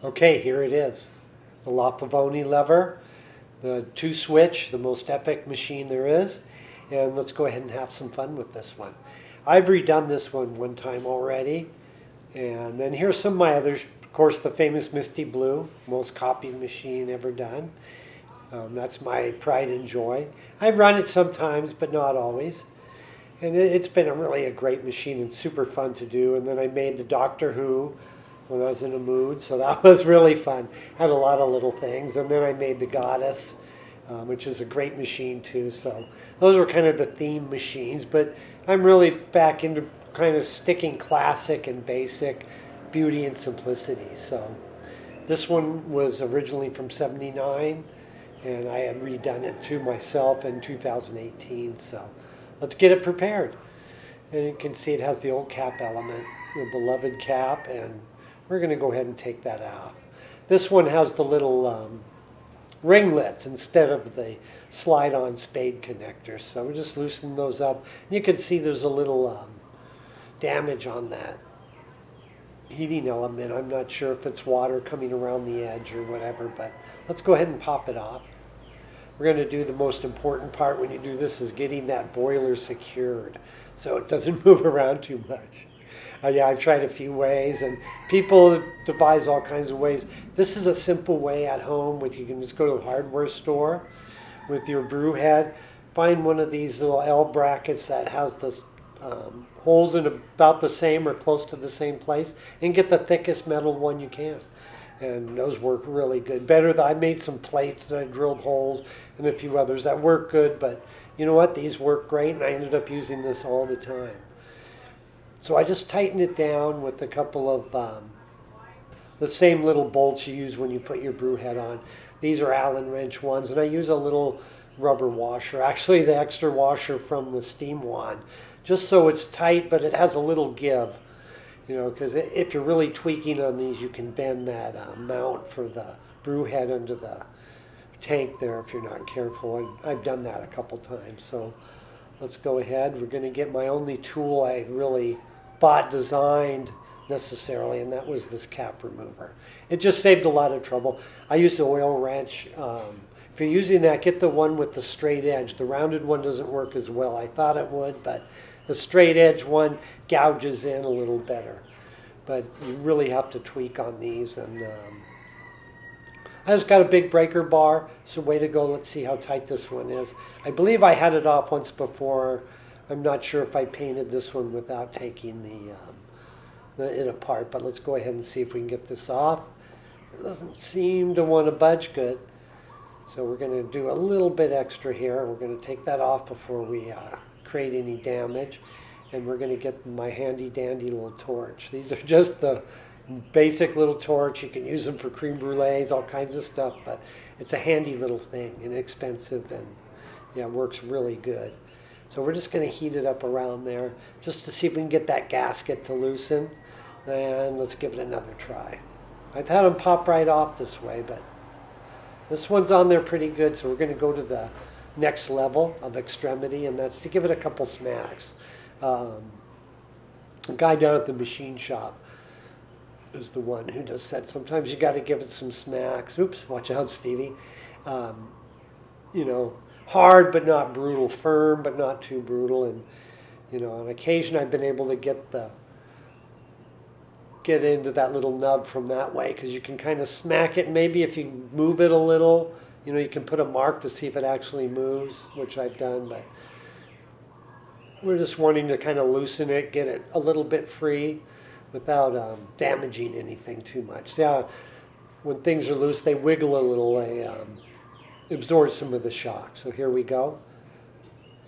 Okay, here it is. The Pavoni lever, the 2 switch, the most epic machine there is. And let's go ahead and have some fun with this one. I've redone this one time already. And then here's some of my others. Of course, the famous Misty Blue, most copied machine ever done. That's my pride and joy. I run it sometimes, but not always. And it's been really a great machine and super fun to do. And then I made the Doctor Who when I was in a mood, so that was really fun. Had a lot of little things. And then I made the Goddess, which is a great machine too. So those were kind of the theme machines. But I'm really back into kind of sticking classic and basic, beauty and simplicity. So this one was originally from '79, and I had redone it to myself in 2018. So let's get it prepared. And you can see it has the old cap element, the beloved cap, and we're going to go ahead and take that off. This one has the little ringlets instead of the slide-on spade connectors. So we're just loosening those up. And you can see there's a little damage on that heating element. I'm not sure if it's water coming around the edge or whatever, but let's go ahead and pop it off. We're going to do the most important part when you do this is getting that boiler secured so it doesn't move around too much. Yeah, I've tried a few ways, and people devise all kinds of ways. This is a simple way at home. You can just go to the hardware store with your brew head, find one of these little L brackets that has the holes in about the same or close to the same place, and get the thickest metal one you can. And those work really good. I made some plates that I drilled holes and a few others that work good, but you know what? These work great, and I ended up using this all the time. So I just tighten it down with a couple of the same little bolts you use when you put your brew head on. These are Allen wrench ones, and I use a little rubber washer, actually the extra washer from the steam wand, just so it's tight, but it has a little give. Because if you're really tweaking on these, you can bend that mount for the brew head under the tank there if you're not careful. And I've done that a couple times. So let's go ahead. We're going to get my only tool I really bought designed necessarily, and that was this cap remover. It just saved a lot of trouble. I used the oil wrench. If you're using that, get the one with the straight edge. The rounded one doesn't work as well. I thought it would, but the straight edge one gouges in a little better. But you really have to tweak on these. And I just got a big breaker bar, so way to go. Let's see how tight this one is. I believe I had it off once before. I'm not sure if I painted this one without taking it apart, but let's go ahead and see if we can get this off. It doesn't seem to want to budge good. So we're going to do a little bit extra here. We're going to take that off before we create any damage. And we're going to get my handy dandy little torch. These are just the basic little torch. You can use them for creme brulees, all kinds of stuff, but it's a handy little thing, inexpensive, and yeah, works really good. So we're just going to heat it up around there just to see if we can get that gasket to loosen. And let's give it another try. I've had them pop right off this way, but this one's on there pretty good, so we're going to go to the next level of extremity, and that's to give it a couple smacks. A guy down at the machine shop is the one who just said sometimes you got to give it some smacks. Oops, watch out, Stevie. Hard but not brutal, firm but not too brutal, and on occasion I've been able to get into that little nub from that way, because you can kind of smack it. Maybe if you move it a little, you can put a mark to see if it actually moves, which I've done, but we're just wanting to kind of loosen it, get it a little bit free without damaging anything too much. Yeah, when things are loose, they wiggle a little, they absorb some of the shock. So here we go.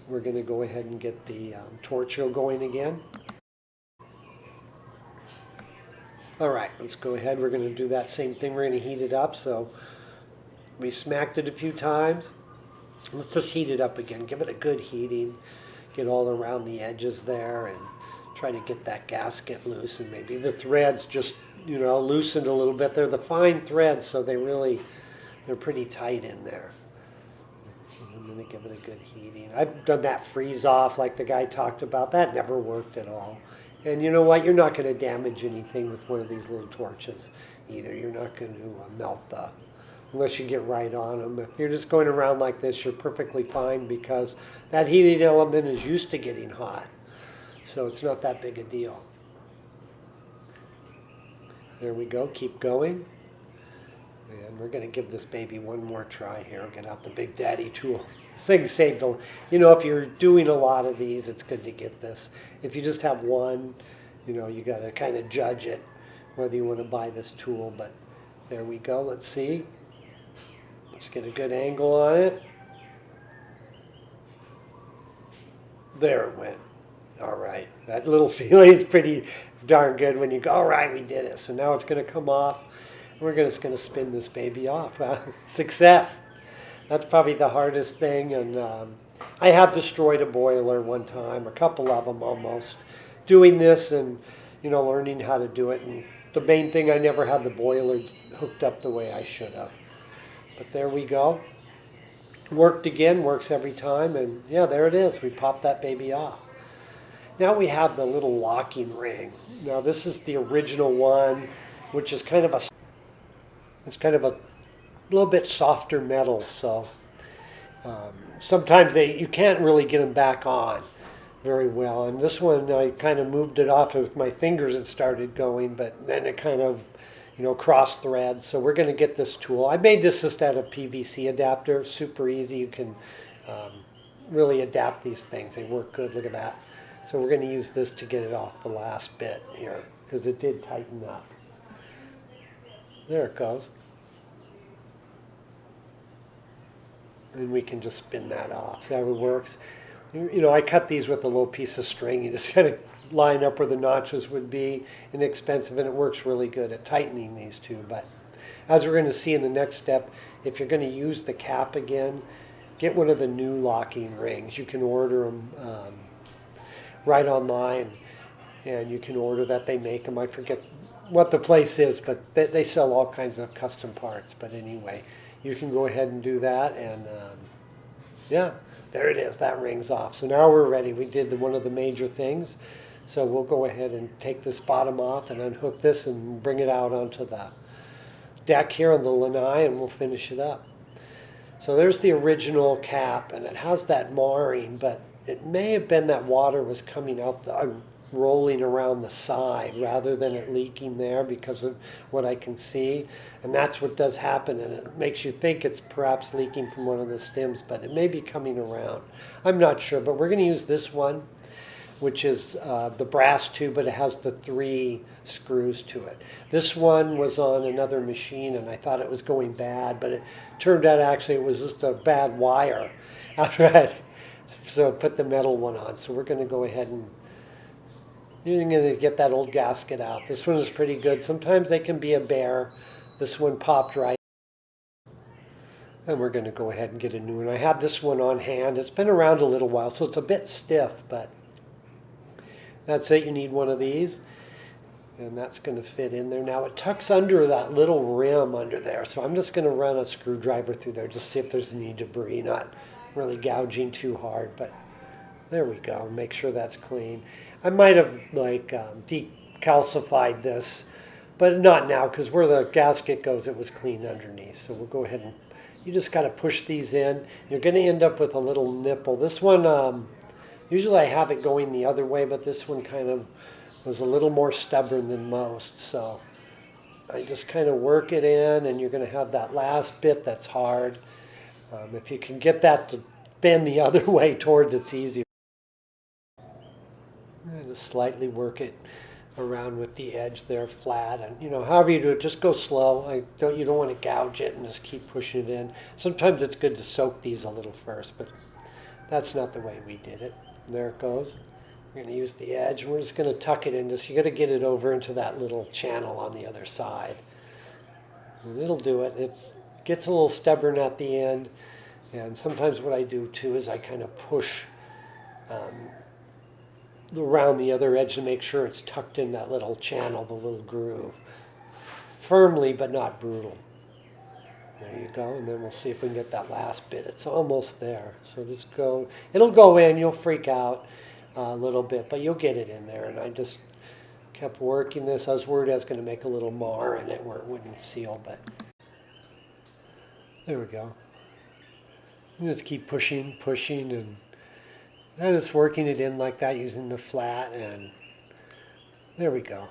We're going to go ahead and get the torch going again. All right, let's go ahead. We're going to do that same thing. We're going to heat it up. So we smacked it a few times. Let's just heat it up again. Give it a good heating. Get all around the edges there and try to get that gasket loose. And maybe the threads just, loosened a little bit. They're the fine threads, so they're pretty tight in there. I'm going to give it a good heating. I've done that freeze off like the guy talked about. That never worked at all. And you know what? You're not going to damage anything with one of these little torches. either. You're not going to melt the, unless you get right on them. If you're just going around like this, you're perfectly fine because that heating element is used to getting hot. So it's not that big a deal. There we go, keep going. And we're going to give this baby one more try here. Get out the Big Daddy tool. This thing saved a, if you're doing a lot of these, it's good to get this. If you just have one, you got to kind of judge it, whether you want to buy this tool. But there we go. Let's see. Let's get a good angle on it. There it went. All right. That little feeling is pretty darn good when you go, all right, we did it. So now it's going to come off. We're just going to spin this baby off. Success. That's probably the hardest thing. And I have destroyed a boiler one time, a couple of them almost, doing this and, learning how to do it. And the main thing, I never had the boiler hooked up the way I should have. But there we go. Worked again, works every time. And yeah, there it is. We popped that baby off. Now we have the little locking ring. Now this is the original one, which is kind of a little bit softer metal, so sometimes you can't really get them back on very well. And this one, I kind of moved it off with my fingers. It started going, but then it kind of, cross threads. So we're going to get this tool. I made this just out of PVC adapter. Super easy. You can really adapt these things. They work good. Look at that. So we're going to use this to get it off the last bit here because it did tighten up. There it goes. And we can just spin that off. See how it works? I cut these with a little piece of string. You just kind of line up where the notches would be. Inexpensive, and it works really good at tightening these two. But as we're going to see in the next step, if you're going to use the cap again, get one of the new locking rings. You can order them right online, and you can order that. They make them. I forget what the place is, but they sell all kinds of custom parts. But anyway, you can go ahead and do that, and yeah, there it is. That ring's off. So now we're ready. We did one of the major things. So we'll go ahead and take this bottom off and unhook this and bring it out onto the deck here on the lanai, and we'll finish it up. So there's the original cap, and it has that marring, but it may have been that water was coming out rolling around the side rather than it leaking there because of what I can see. And that's what does happen, and it makes you think it's perhaps leaking from one of the stems, but it may be coming around. I'm not sure, but we're going to use this one, which is the brass tube, but it has the 3 screws to it. This one was on another machine, and I thought it was going bad, but it turned out actually it was just a bad wire after so I put the metal one on. So we're going to go ahead and you're going to get that old gasket out. This one is pretty good. Sometimes they can be a bear. This one popped right. And we're going to go ahead and get a new one. I have this one on hand. It's been around a little while, so it's a bit stiff, but that's it. You need one of these. And that's going to fit in there. Now it tucks under that little rim under there. So I'm just going to run a screwdriver through there, just see if there's any debris, not really gouging too hard, but there we go. Make sure that's clean. I might have decalcified this, but not now because where the gasket goes, it was clean underneath. So we'll go ahead and you just got to push these in. You're going to end up with a little nipple. This one, usually I have it going the other way, but this one kind of was a little more stubborn than most. So I just kind of work it in, and you're going to have that last bit that's hard. If you can get that to bend the other way towards, it's easier. And just slightly work it around with the edge there flat, and however you do it, just go slow. You don't want to gouge it, and just keep pushing it in. Sometimes it's good to soak these a little first, but that's not the way we did it. And there it goes. We're going to use the edge, and we're just going to tuck it in. You got to get it over into that little channel on the other side, and it'll do it. It gets a little stubborn at the end, and sometimes what I do too is I kind of push around the other edge to make sure it's tucked in that little channel, the little groove, firmly but not brutal. There you go, and then we'll see if we can get that last bit. It's almost there, so just go. It'll go in. You'll freak out a little bit, but you'll get it in there. And I just Kept working this. I was worried I was going to make a little mar in it where it wouldn't seal, but there we go. You just keep pushing, and then just working it in like that using the flat, and there we go.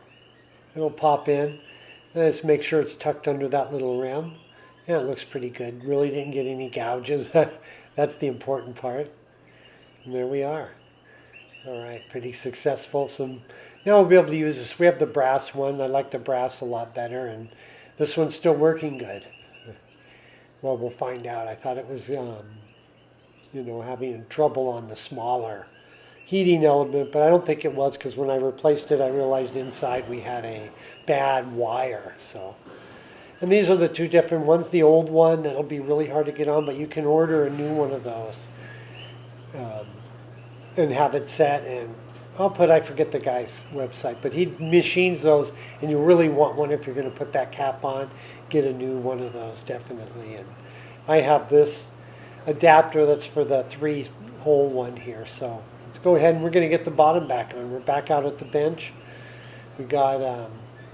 It'll pop in. And just make sure it's tucked under that little rim. Yeah, it looks pretty good. Really didn't get any gouges. That's the important part. And there we are. All right, pretty successful. So now we'll be able to use this. We have the brass one. I like the brass a lot better, and this one's still working good. Well, we'll find out. I thought it was, having trouble on the smaller heating element, but I don't think it was, because when I replaced it, I realized inside we had a bad wire. So, and these are the two different ones. The old one that'll be really hard to get on, but you can order a new one of those and have it set. And I forget the guy's website, but he machines those, and you really want one if you're going to put that cap on. Get a new one of those, definitely. And I have this adapter that's for the 3-hole one here, so let's go ahead and we're going to get the bottom back on. We're back out at the bench. We got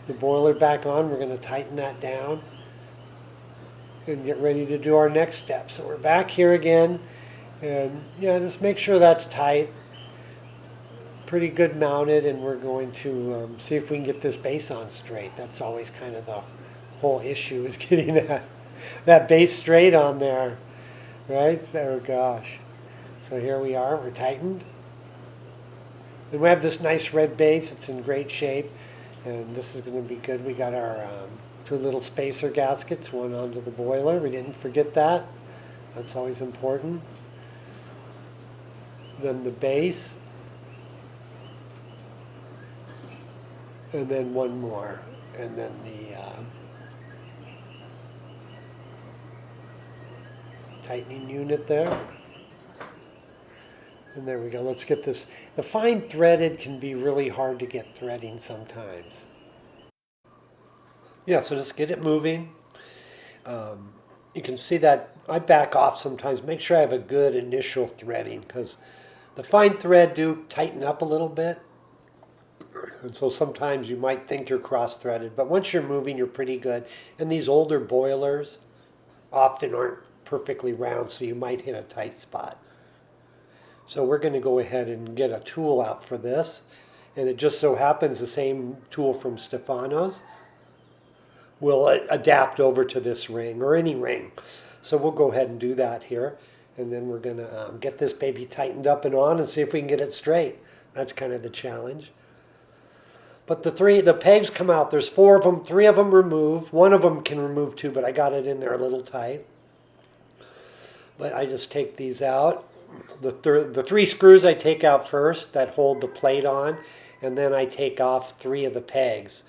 the boiler back on. We're going to tighten that down and get ready to do our next step. So we're back here again, and just make sure that's tight, pretty good mounted, and we're going to see if we can get this base on straight. That's always kind of the whole issue, is getting that base straight on there, right? Oh gosh. So here we are, we're tightened. And we have this nice red base. It's in great shape, and this is going to be good. We got our 2 little spacer gaskets, one onto the boiler. We didn't forget that. That's always important. Then the base, and then one more, and then the tightening unit there. And there we go. Let's get this. The fine threaded can be really hard to get threading sometimes. Yeah, so just get it moving. You can see that I back off sometimes. Make sure I have a good initial threading, because the fine thread do tighten up a little bit. And so sometimes you might think you're cross-threaded, but once you're moving, you're pretty good. And these older boilers often aren't perfectly round, so you might hit a tight spot. So we're going to go ahead and get a tool out for this. And it just so happens the same tool from Stefano's will adapt over to this ring, or any ring. So we'll go ahead and do that here. And then we're going to get this baby tightened up and on and see if we can get it straight. That's kind of the challenge. But the pegs come out. There's 4 of them. 3 of them remove. 1 of them can remove too, but I got it in there a little tight. But I just take these out. The 3 screws I take out first that hold the plate on, and then I take off 3 of the pegs,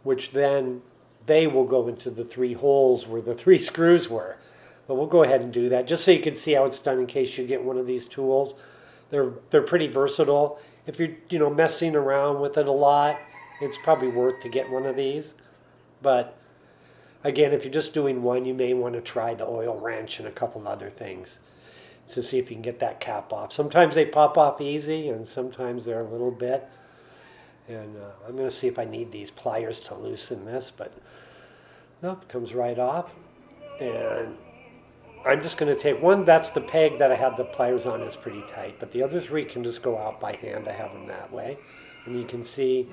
which then they will go into the 3 holes where the 3 screws were. But we'll go ahead and do that just so you can see how it's done in case you get one of these tools. They're pretty versatile. If you're messing around with it a lot, it's probably worth to get one of these. But again, if you're just doing one, you may want to try the oil wrench and a couple other things to see if you can get that cap off. Sometimes they pop off easy, and sometimes they're a little bit. And I'm going to see if I need these pliers to loosen this, but nope, it comes right off. And I'm just going to take one. That's the peg that I have the pliers on, is pretty tight, but the other 3 can just go out by hand. I have them that way. And you can see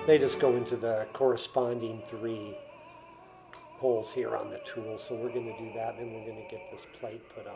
they just go into the corresponding 3 holes here on the tool. So we're going to do that, then we're going to get this plate put on.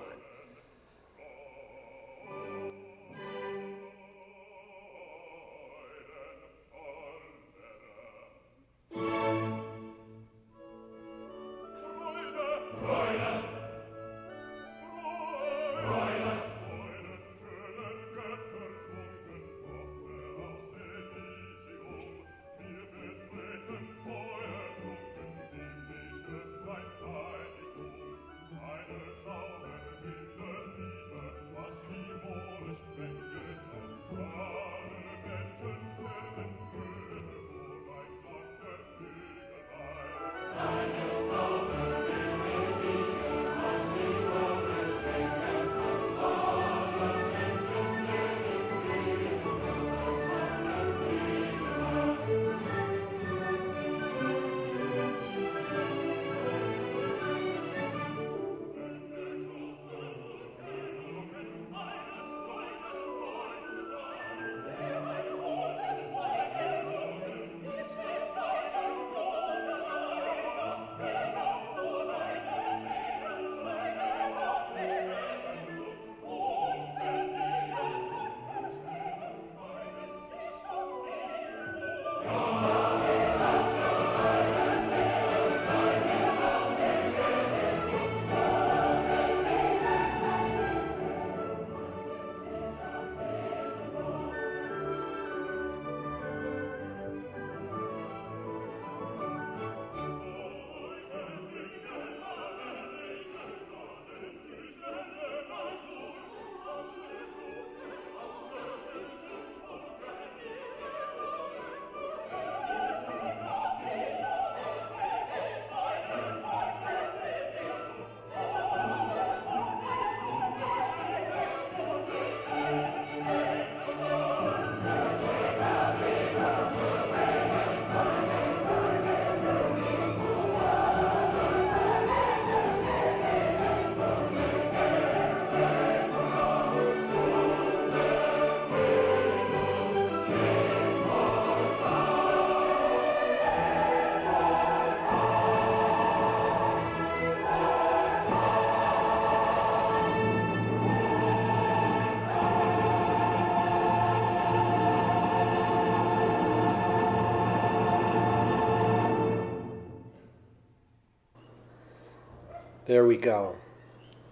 There we go.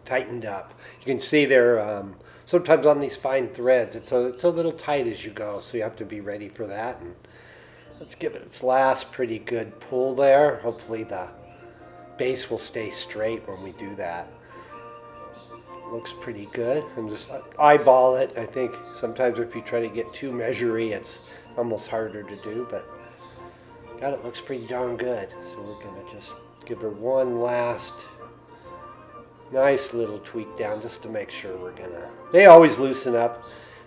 Tightened up. You can see there, sometimes on these fine threads, it's a little tight as you go, so you have to be ready for that. And let's give it its last pretty good pull there. Hopefully the base will stay straight when we do that. Looks pretty good. And just eyeball it. I think sometimes if you try to get too measury, it's almost harder to do, but God, it looks pretty darn good. So we're gonna just give her one last nice little tweak down just to make sure they always loosen up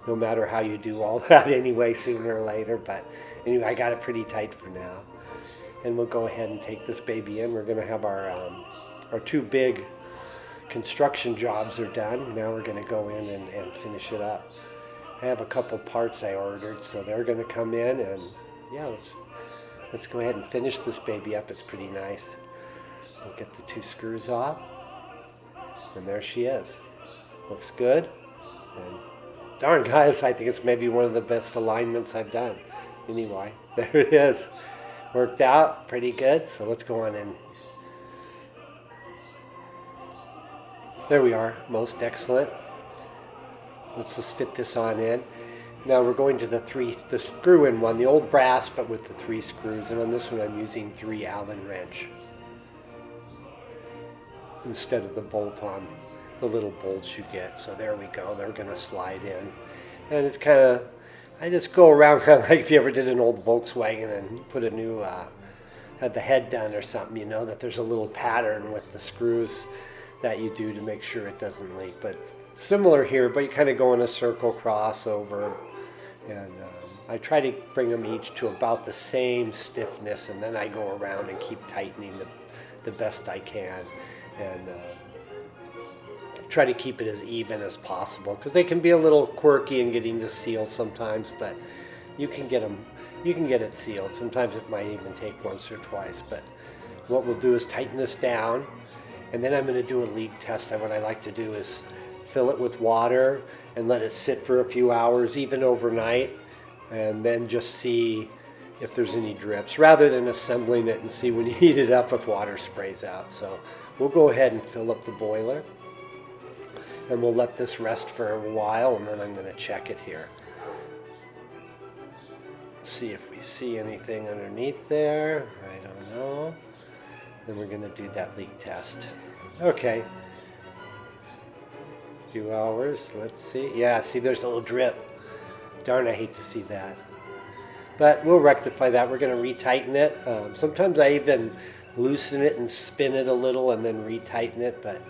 no matter how you do all that anyway, sooner or later. But anyway, I got it pretty tight for now. And we'll go ahead and take this baby in. We're gonna have our two big construction jobs are done. Now we're going to go in and finish it up. I have a couple parts I ordered, so they're going to come in, and yeah, let's go ahead and finish this baby up. It's pretty nice. We'll get the 2 screws off, and there she is. Looks good. And darn, guys, I think it's maybe one of the best alignments I've done. Anyway, there it is. Worked out pretty good. So let's go on in. There we are, most excellent. Let's just fit this on in. Now we're going to the screw-in one, the old brass, but with the 3 screws. And on this one, I'm using 3 Allen wrench instead of the bolt-on, the little bolts you get. So there we go. They're going to slide in, and it's kind of, I just go around kind of like if you ever did an old Volkswagen and put a new had the head done or something. You know that there's a little pattern with the screws that you do to make sure it doesn't leak. But similar here, but you kind of go in a circle crossover, and I try to bring them each to about the same stiffness, and then I go around and keep tightening the best I can, and try to keep it as even as possible, because they can be a little quirky in getting to seal sometimes, but you can get it sealed. Sometimes it might even take once or twice, but what we'll do is tighten this down. And then I'm going to do a leak test. What I like to do is fill it with water and let it sit for a few hours, even overnight, and then just see if there's any drips, rather than assembling it and see when you heat it up if water sprays out. So we'll go ahead and fill up the boiler, and we'll let this rest for a while, and then I'm going to check it here. Let's see if we see anything underneath there. I don't know. Then we're going to do that leak test. Okay. A few hours. Let's see. Yeah, see, there's a little drip. Darn, I hate to see that. But we'll rectify that. We're going to retighten it. Sometimes I even loosen it and spin it a little and then retighten it. But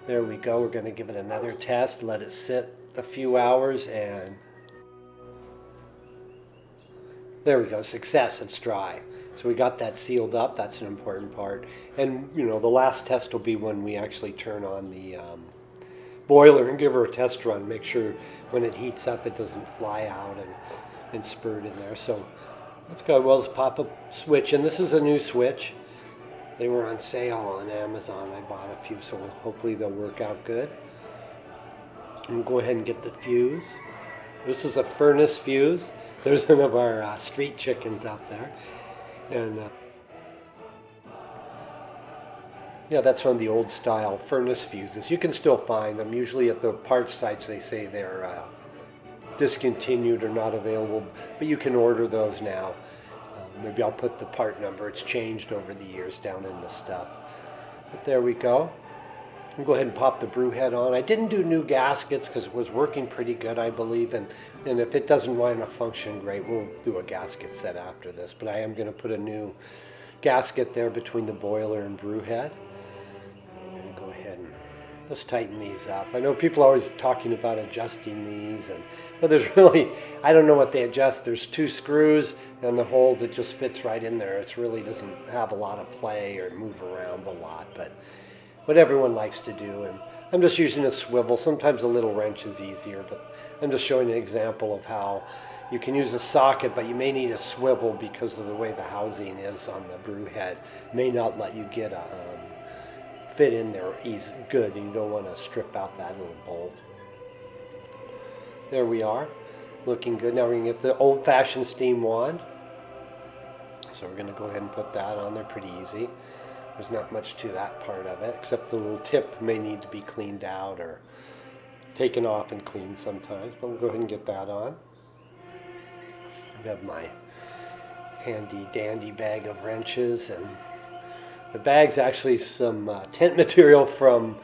there we go. We're going to give it another test. Let it sit a few hours, and there we go. Success. It's dry. So we got that sealed up. That's an important part. And, you know, the last test will be when we actually turn on the boiler and give her a test run. Make sure when it heats up it doesn't fly out and spurt in there. So let's go. Well, let's pop a switch. And this is a new switch. They were on sale on Amazon. I bought a few, so hopefully they'll work out good. And go ahead and get the fuse. This is a furnace fuse. There's one of our street chickens out there. And yeah, that's one of the old style furnace fuses. You can still find them. Usually at the parts sites they say they're discontinued or not available, but you can order those now. Maybe I'll put the part number. It's changed over the years down in the stuff. But there we go. I'll go ahead and pop the brew head on. I didn't do new gaskets because it was working pretty good, I believe. And if it doesn't wind up function great, we'll do a gasket set after this. But I am going to put a new gasket there between the boiler and brew head. I'm going to go ahead and just tighten these up. I know people are always talking about adjusting these, but there's really, I don't know what they adjust. There's 2 screws and the holes, it just fits right in there. It really doesn't have a lot of play or move around a lot, but what everyone likes to do. And I'm just using a swivel. Sometimes a little wrench is easier, but I'm just showing an example of how you can use a socket, but you may need a swivel because of the way the housing is on the brew head. May not let you get a fit in there easy, good, and you don't want to strip out that little bolt. There we are, looking good. Now we're going to get the old-fashioned steam wand. So we're going to go ahead and put that on there pretty easy. There's not much to that part of it, except the little tip may need to be cleaned out or taken off and cleaned sometimes, but we'll go ahead and get that on. I have my handy dandy bag of wrenches, and the bag's actually some tent material from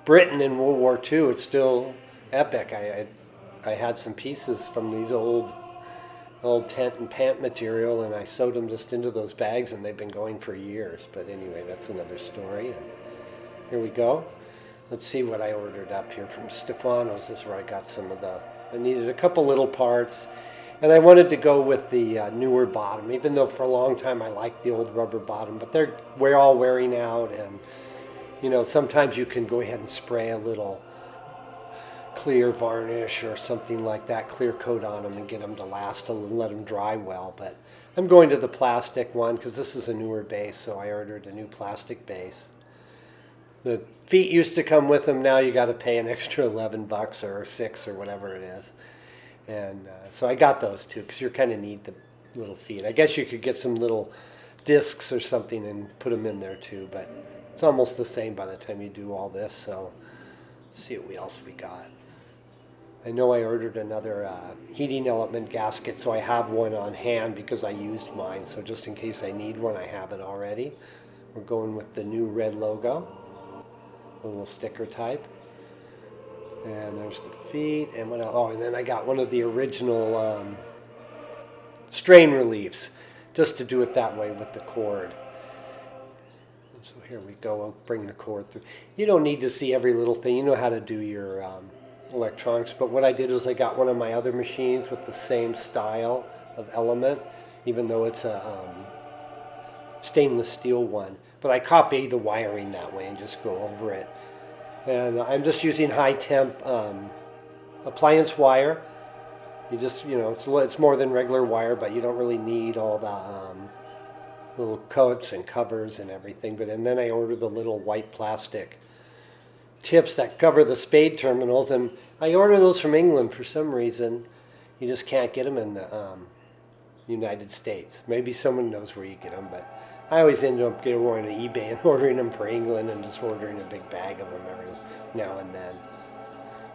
Britain in World War II. It's still epic. I had some pieces from these old tent and pant material, and I sewed them just into those bags, and they've been going for years. But anyway, that's another story. And here we go. Let's see what I ordered up here from Stefano's. This is where I got some of I needed a couple little parts. And I wanted to go with the newer bottom, even though for a long time I liked the old rubber bottom. But we're all wearing out, and you know, sometimes you can go ahead and spray a little clear varnish or something like that, clear coat on them, and get them to last and let them dry well. But I'm going to the plastic one because this is a newer base, so I ordered a new plastic base. The feet used to come with them. Now you got to pay an extra $11 or $6 or whatever it is. And so I got those too, because you kind of need the little feet. I guess you could get some little discs or something and put them in there too, but it's almost the same by the time you do all this. So let's see what else we got. I know I ordered another heating element gasket, so I have one on hand because I used mine. So just in case I need one, I have it already. We're going with the new red logo, a little sticker type. And there's the feet, and what else? Oh, and then I got one of the original strain reliefs, just to do it that way with the cord. And so here we go. I'll bring the cord through. You don't need to see every little thing. You know how to do your electronics. But what I did is I got one of my other machines with the same style of element, even though it's a stainless steel one. But I copied the wiring that way and just go over it. And I'm just using high temp appliance wire. You just, you know, it's more than regular wire, but you don't really need all the little coats and covers and everything. And then I ordered the little white plastic tips that cover the spade terminals, and I ordered those from England for some reason. You just can't get them in the United States. Maybe someone knows where you get them, but I always end up getting one on eBay and ordering them for England and just ordering a big bag of them every now and then.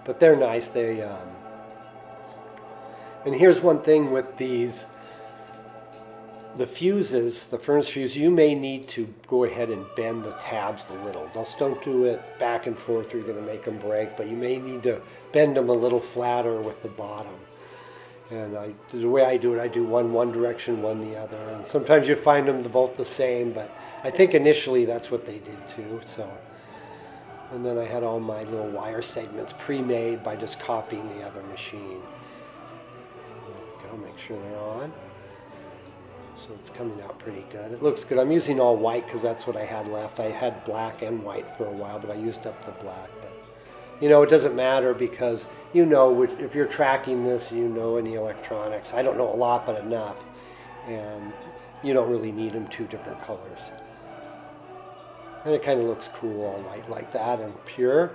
But they're nice. And here's one thing with these, the fuses, the furnace fuse, you may need to go ahead and bend the tabs a little. Just don't do it back and forth or you're going to make them break, but you may need to bend them a little flatter with the bottom. And the way I do it, I do one direction, one the other. And sometimes you find them both the same, but I think initially that's what they did too. So, and then I had all my little wire segments pre-made by just copying the other machine. There we go, make sure they're on. So it's coming out pretty good. It looks good. I'm using all white because that's what I had left. I had black and white for a while, but I used up the black. But you know, it doesn't matter because you know if you're tracking this, you know any electronics. I don't know a lot, but enough. And you don't really need them two different colors. And it kind of looks cool all white like that and pure.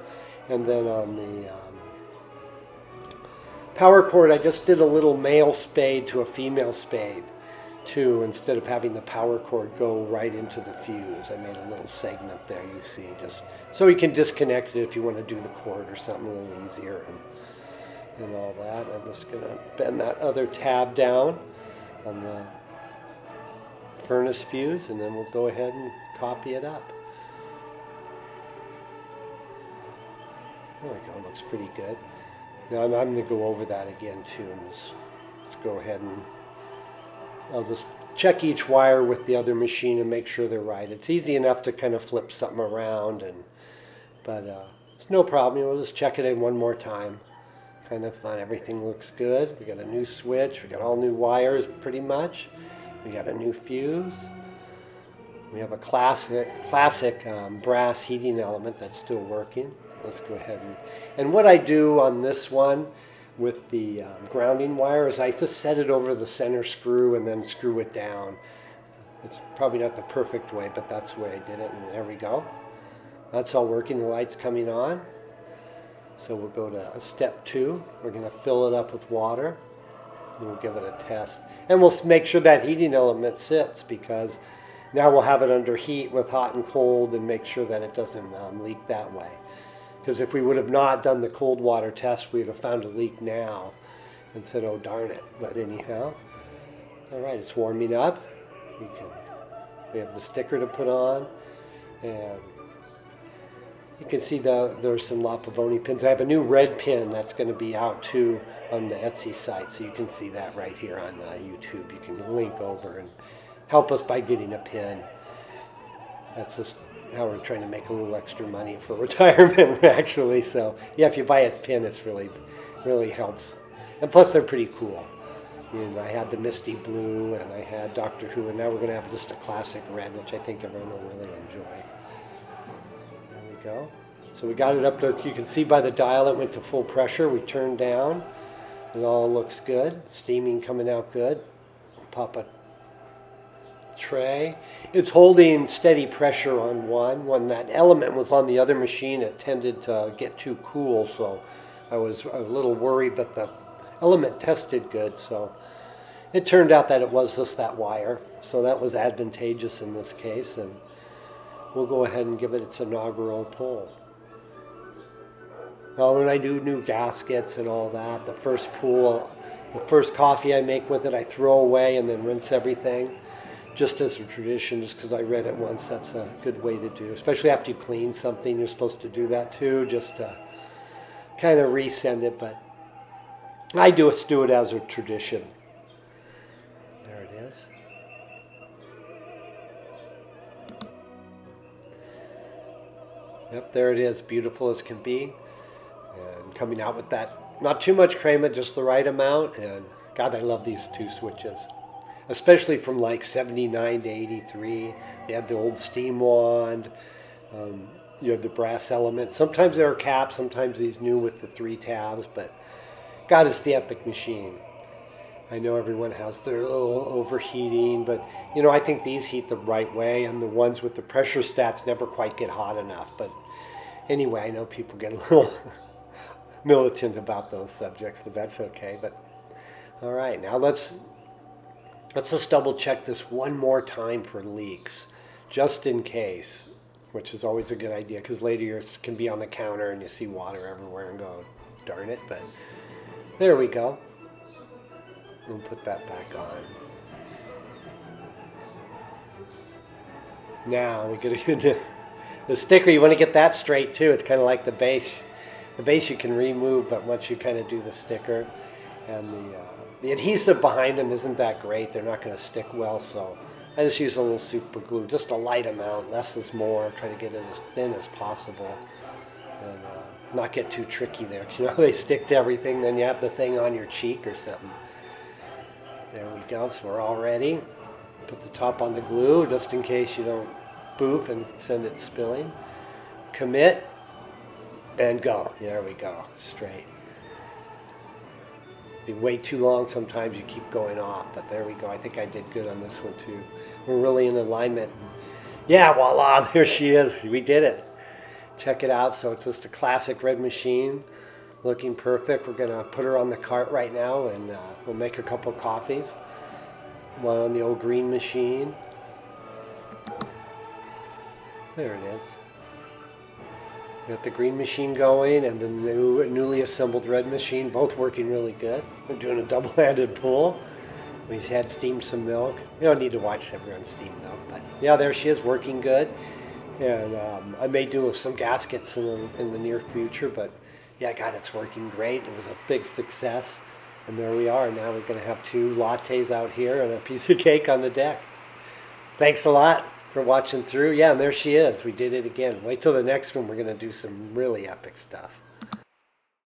And then on the power cord, I just did a little male spade to a female spade too, instead of having the power cord go right into the fuse. I made a little segment there, you see, just so you can disconnect it if you want to do the cord or something a little easier and all that. I'm just going to bend that other tab down on the furnace fuse, and then we'll go ahead and copy it up. There we go, looks pretty good. Now I'm going to go over that again too, and let's go ahead and I'll just check each wire with the other machine and make sure they're right. It's easy enough to kind of flip something around, but it's no problem. We'll just check it in one more time. Kind of fun. Everything looks good. We got a new switch. We got all new wires pretty much. We got a new fuse. We have a classic brass heating element that's still working. Let's go ahead and what I do on this one with the grounding wire is I just set it over the center screw and then screw it down. It's probably not the perfect way, but that's the way I did it, and there we go. That's all working. The light's coming on. So we'll go to step 2. We're going to fill it up with water, and we'll give it a test. And we'll make sure that heating element sits, because Now we'll have it under heat with hot and cold and make sure that it doesn't leak that way. Because if we would have not done the cold water test, we would have found a leak now and said, oh darn it. But anyhow, all right, it's warming up. We have the sticker to put on, and you can see there's some La Pavoni pins. I have a new red pin that's going to be out too on the Etsy site, so you can see that right here on YouTube. You can link over and help us by getting a pin. That's just how we're trying to make a little extra money for retirement, actually. So yeah, if you buy a pin, it's really helps. And plus, they're pretty cool. I had the Misty Blue, and I had Doctor Who, and now we're going to have just a classic red, which I think everyone will really enjoy. There we go. So we got it up to, you can see by the dial, it went to full pressure. We turned down. It all looks good. Steaming coming out good. Pop a tray. It's holding steady pressure on one. When that element was on the other machine, it tended to get too cool, so I was a little worried, but the element tested good, so it turned out that it was just that wire, so that was advantageous in this case, and we'll go ahead and give it its inaugural pull. Now when I do new gaskets and all that, the first pull, the first coffee I make with it, I throw away and then rinse everything, just as a tradition, just because I read it once. That's a good way to do, especially after you clean something. You're supposed to do that too, just to kind of resend it, but I do it as a tradition. There it is. Yep, there it is, beautiful as can be. And coming out with that, not too much crema, just the right amount. And God, I love these two switches, especially from like 79 to 83. They had the old steam wand. You have the brass element. Sometimes there are caps, sometimes these new with the 3 tabs, but God, it's the epic machine. I know everyone has their little overheating, but I think these heat the right way, and the ones with the pressure stats never quite get hot enough. But anyway, I know people get a little militant about those subjects, but that's okay. But all right, now let's just double check this one more time for leaks, just in case, which is always a good idea, because later you can be on the counter and you see water everywhere and go, darn it. But there we go. We'll put that back on. Now we got to get the sticker. You want to get that straight too. It's kind of like the base. The base you can remove, but once you kind of do the sticker, and the adhesive behind them isn't that great. They're not going to stick well, so I just use a little super glue, just a light amount. Less is more. Try to get it as thin as possible, and not get too tricky there. They stick to everything. Then you have the thing on your cheek or something. There we go. So we're all ready. Put the top on the glue just in case you don't boof and send it spilling. Commit and go. There we go. Straight. If you wait too long, sometimes you keep going off, but there we go. I think I did good on this one too. We're really in alignment. Yeah, voila, there she is. We did it. Check it out. So it's just a classic red machine, looking perfect. We're gonna put her on the cart right now, and we'll make a couple coffees. One on the old green machine. There it is. Got the green machine going and the newly assembled red machine, both working really good. We're doing a double-handed pull. We had steamed some milk. You don't need to watch everyone steam milk, but yeah, there she is, working good. And I may do some gaskets in the near future, but yeah, God, it's working great. It was a big success. And there we are. Now we're going to have 2 lattes out here and a piece of cake on the deck. Thanks a lot for watching through. Yeah, and there she is. We did it again. Wait till the next one. We're going to do some really epic stuff.